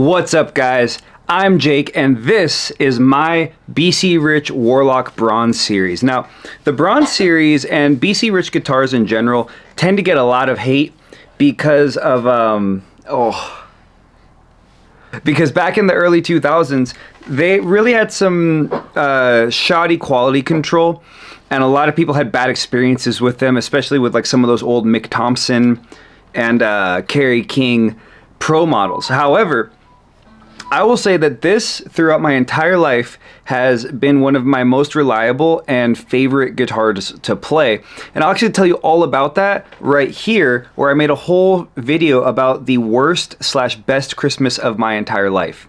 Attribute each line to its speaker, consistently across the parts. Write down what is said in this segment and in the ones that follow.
Speaker 1: What's up, guys? I'm Jake, and this is my BC Rich Warlock Bronze Series. Now, the Bronze Series and BC Rich guitars in general tend to get a lot of hate because of, because back in the early 2000s, they really had some shoddy quality control, and a lot of people had bad experiences with them, especially with like some of those old Mick Thompson and Kerry King Pro models. However, I will say that this, throughout my entire life, has been one of my most reliable and favorite guitars to play. And I'll actually tell you all about that right here, where I made a whole video about the worst / best Christmas of my entire life.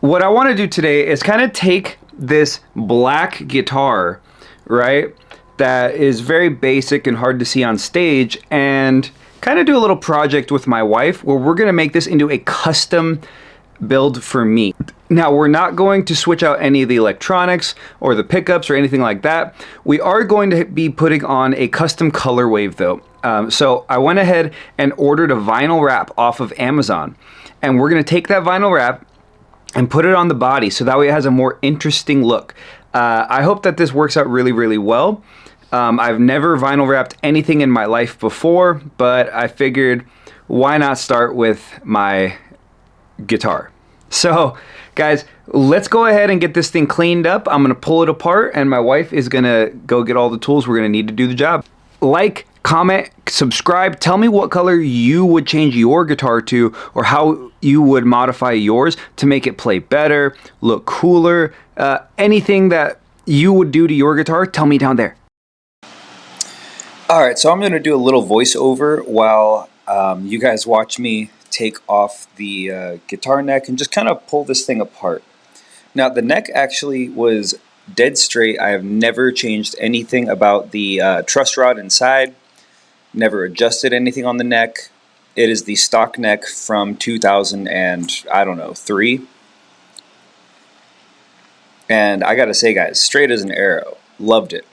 Speaker 1: What I want to do today is kind of take this black guitar, right, that is very basic and hard to see on stage, and kind of do a little project with my wife where we're going to make this into a custom build for me. Now, we're not going to switch out any of the electronics or the pickups or anything like that. We are going to be putting on a custom color wave though. So I went ahead and ordered a vinyl wrap off of Amazon, and we're going to take that vinyl wrap and put it on the body so that way it has a more interesting look. I hope that this works out really, really well. I've never vinyl wrapped anything in my life before, but I figured why not start with my guitar. So guys, let's go ahead and get this thing cleaned up. I'm gonna pull it apart, and my wife is gonna go get all the tools we're gonna need to do the job. Like, comment, subscribe, tell me what color you would change your guitar to, or how you would modify yours to make it play better, look cooler, anything that you would do to your guitar, tell me down there.
Speaker 2: Alright, so I'm going to do a little voiceover while you guys watch me take off the guitar neck and just kind of pull this thing apart. Now, the neck actually was dead straight. I have never changed anything about the truss rod inside, never adjusted anything on the neck. It is the stock neck from 2003. And I gotta say, guys, straight as an arrow. Loved it.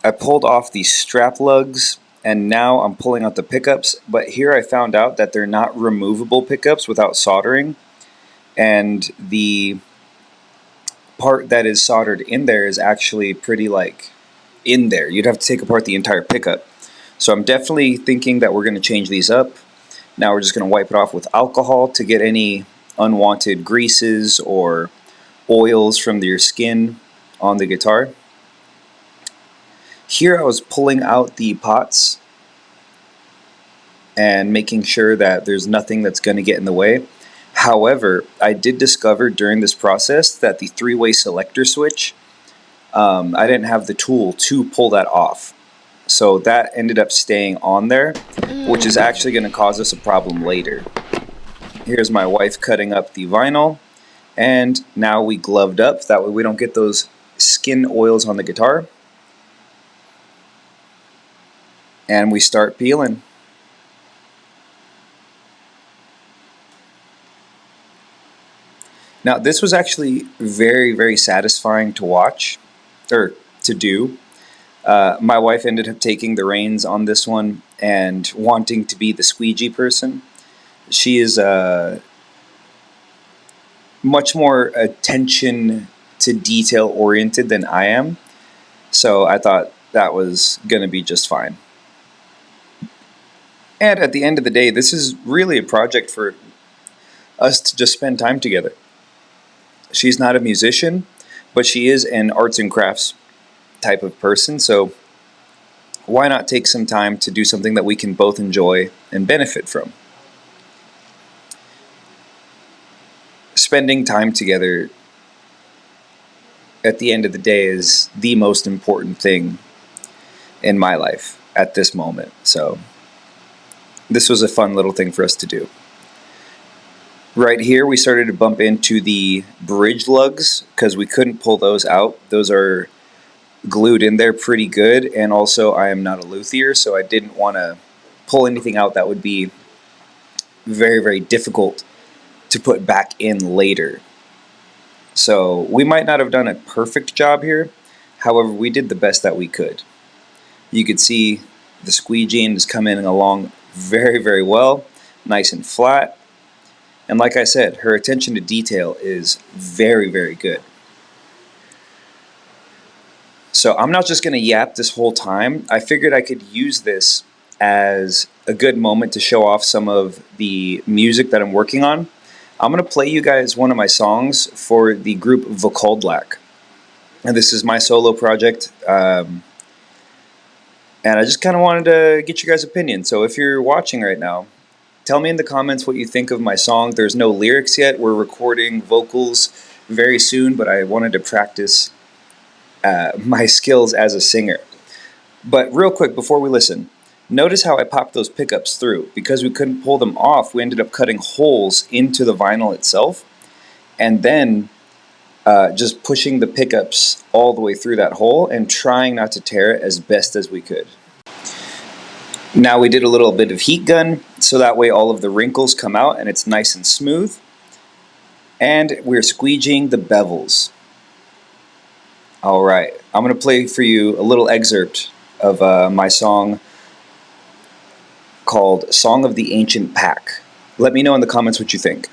Speaker 2: I pulled off the strap lugs, and now I'm pulling out the pickups, but here I found out that they're not removable pickups without soldering, and the part that is soldered in there is actually pretty like in there. You'd have to take apart the entire pickup. So I'm definitely thinking that we're going to change these up. Now we're just going to wipe it off with alcohol to get any unwanted greases or oils from your skin on the guitar. Here I was pulling out the pots and making sure that there's nothing that's going to get in the way. However, I did discover during this process that the three-way selector switch, I didn't have the tool to pull that off. So that ended up staying on there, which is actually going to cause us a problem later. Here's my wife cutting up the vinyl, and now we gloved up. That way we don't get those skin oils on the guitar. And we start peeling. Now, this was actually very, very satisfying to watch, or to do. My wife ended up taking the reins on this one and wanting to be the squeegee person. She is much more attention to detail oriented than I am, so I thought that was going to be just fine. And at the end of the day, this is really a project for us to just spend time together. She's not a musician, but she is an arts and crafts type of person, so why not take some time to do something that we can both enjoy and benefit from? Spending time together at the end of the day is the most important thing in my life at this moment, so this was a fun little thing for us to do. Right here we started to bump into the bridge lugs because we couldn't pull those out. Those are glued in there pretty good, and also I am not a luthier, so I didn't want to pull anything out that would be very, very difficult to put back in later. So we might not have done a perfect job here. However, we did the best that we could. You could see The squeegeeing is coming along very, very well, nice and flat. And like I said, her attention to detail is very, very good. So I'm not just going to yap this whole time. I figured I could use this as a good moment to show off some of the music that I'm working on. I'm going to play you guys one of my songs for the group Vokoldlak. And this is my solo project. And I just kind of wanted to get you guys' opinion. So if you're watching right now, tell me in the comments what you think of my song. There's no lyrics yet. We're recording vocals very soon, but I wanted to practice my skills as a singer. But real quick, before we listen, notice how I popped those pickups through. Because we couldn't pull them off, we ended up cutting holes into the vinyl itself, and then just pushing the pickups all the way through that hole and trying not to tear it as best as we could. Now we did a little bit of heat gun, so that way all of the wrinkles come out and it's nice and smooth. And we're squeegeeing the bevels. Alright, I'm going to play for you a little excerpt of my song called Song of the Ancient Pack. Let me know in the comments what you think.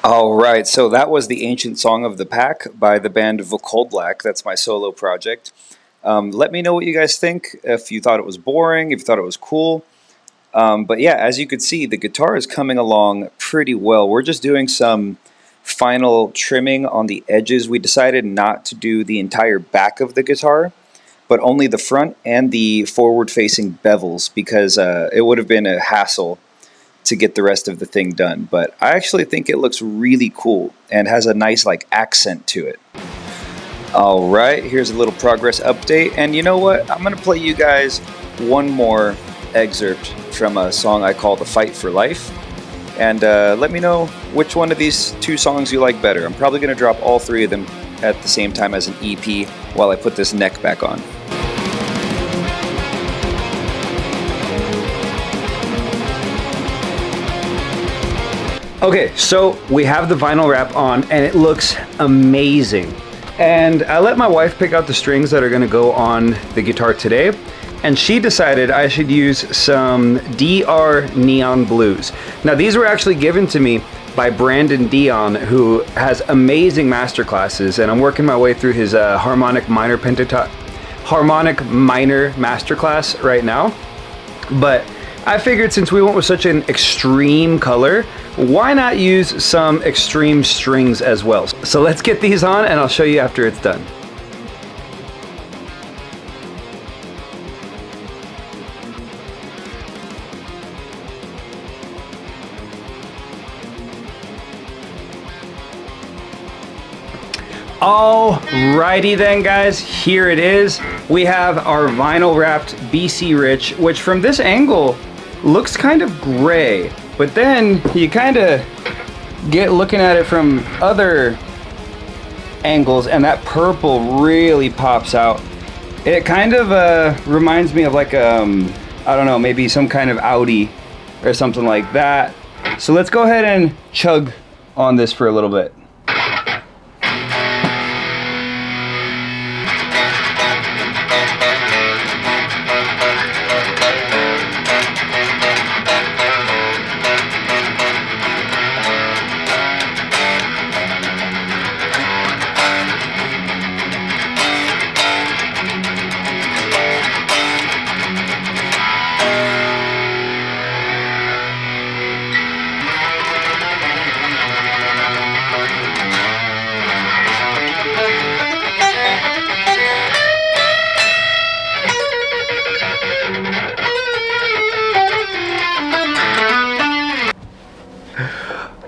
Speaker 2: All right, so that was the Ancient Song of the Pack by the band Vokoldlak. That's my solo project. Let me know what you guys think, if you thought it was boring, if you thought it was cool. But yeah, as you could see, the guitar is coming along pretty well. We're just doing some final trimming on the edges. We decided not to do the entire back of the guitar, but only the front and the forward-facing bevels, because it would have been a hassle to get the rest of the thing done. But I actually think it looks really cool and has a nice like accent to it. All right, here's a little progress update, and you know what? I'm gonna play you guys one more excerpt from a song I call "The Fight for Life," and let me know which one of these two songs you like better. I'm probably gonna drop all three of them at the same time as an EP while I put this neck back on.
Speaker 1: Okay, so we have the vinyl wrap on and it looks amazing. And I let my wife pick out the strings that are gonna go on the guitar today. And she decided I should use some DR Neon Blues. Now these were actually given to me by Brandon Dion, who has amazing master classes, and I'm working my way through his harmonic minor masterclass right now. But I figured since we went with such an extreme color, why not use some extreme strings as well? So let's get these on and I'll show you after it's done. Alrighty then guys, here it is. We have our vinyl wrapped BC Rich, which from this angle looks kind of gray, but then you kind of get looking at it from other angles and that purple really pops out. It kind of reminds me of like, I don't know, maybe some kind of Audi or something like that. So let's go ahead and chug on this for a little bit.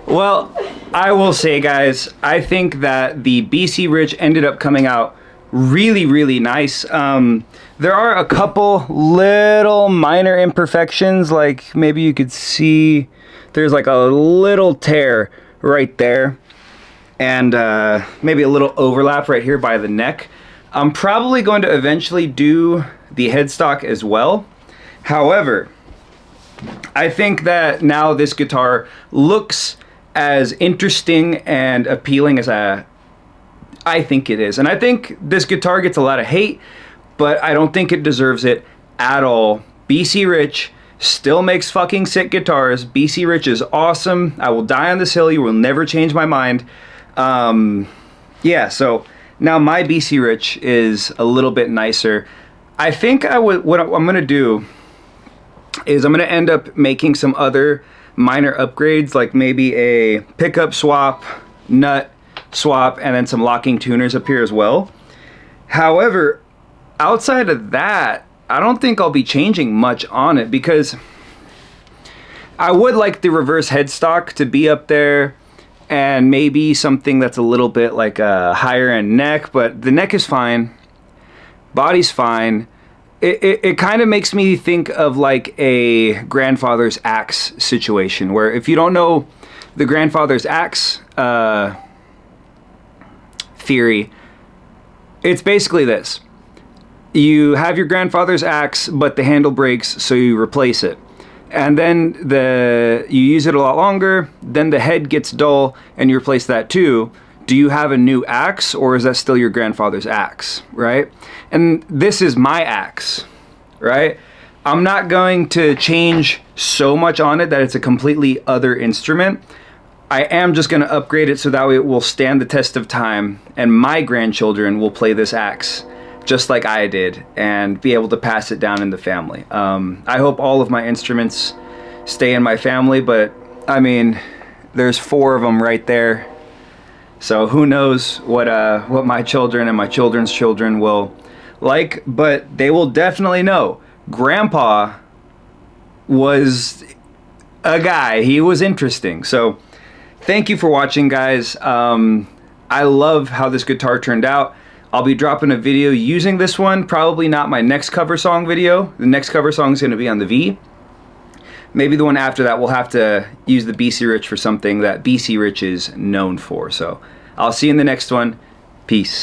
Speaker 1: Well, I will say guys, I think that the BC Rich ended up coming out really, really nice. There are a couple little minor imperfections, like maybe you could see there's like a little tear right there, and maybe a little overlap right here by the neck. I'm probably going to eventually do the headstock as well. However, I think that now this guitar looks as interesting and appealing as I think it is. And I think this guitar gets a lot of hate, but I don't think it deserves it at all. BC Rich still makes fucking sick guitars. BC Rich is awesome. I will die on this hill. You will never change my mind. Yeah, so now my BC Rich is a little bit nicer. I think what I'm gonna do is I'm gonna end up making some other minor upgrades, like maybe a pickup swap, nut swap, and then some locking tuners up here as well. However, outside of that, I don't think I'll be changing much on it, because I would like the reverse headstock to be up there and maybe something that's a little bit like a higher end neck, but the neck is fine, body's fine. It kind of makes me think of like a grandfather's axe situation, where if you don't know the grandfather's axe theory, it's basically this. You have your grandfather's axe, but the handle breaks, so you replace it. And then you use it a lot longer, then the head gets dull, and you replace that too. Do you have a new axe, or is that still your grandfather's axe, right? And this is my axe, right? I'm not going to change so much on it that it's a completely other instrument. I am just going to upgrade it so that way it will stand the test of time, and my grandchildren will play this axe just like I did and be able to pass it down in the family. I hope all of my instruments stay in my family, but I mean, there's 4 of them right there. So who knows what my children and my children's children will like, but they will definitely know Grandpa was a guy. He was interesting. So thank you for watching, guys. I love how this guitar turned out. I'll be dropping a video using this one, probably not my next cover song video. The next cover song is going to be on the V. Maybe the one after that we'll have to use the BC Rich for something that BC Rich is known for. So I'll see you in the next one. Peace.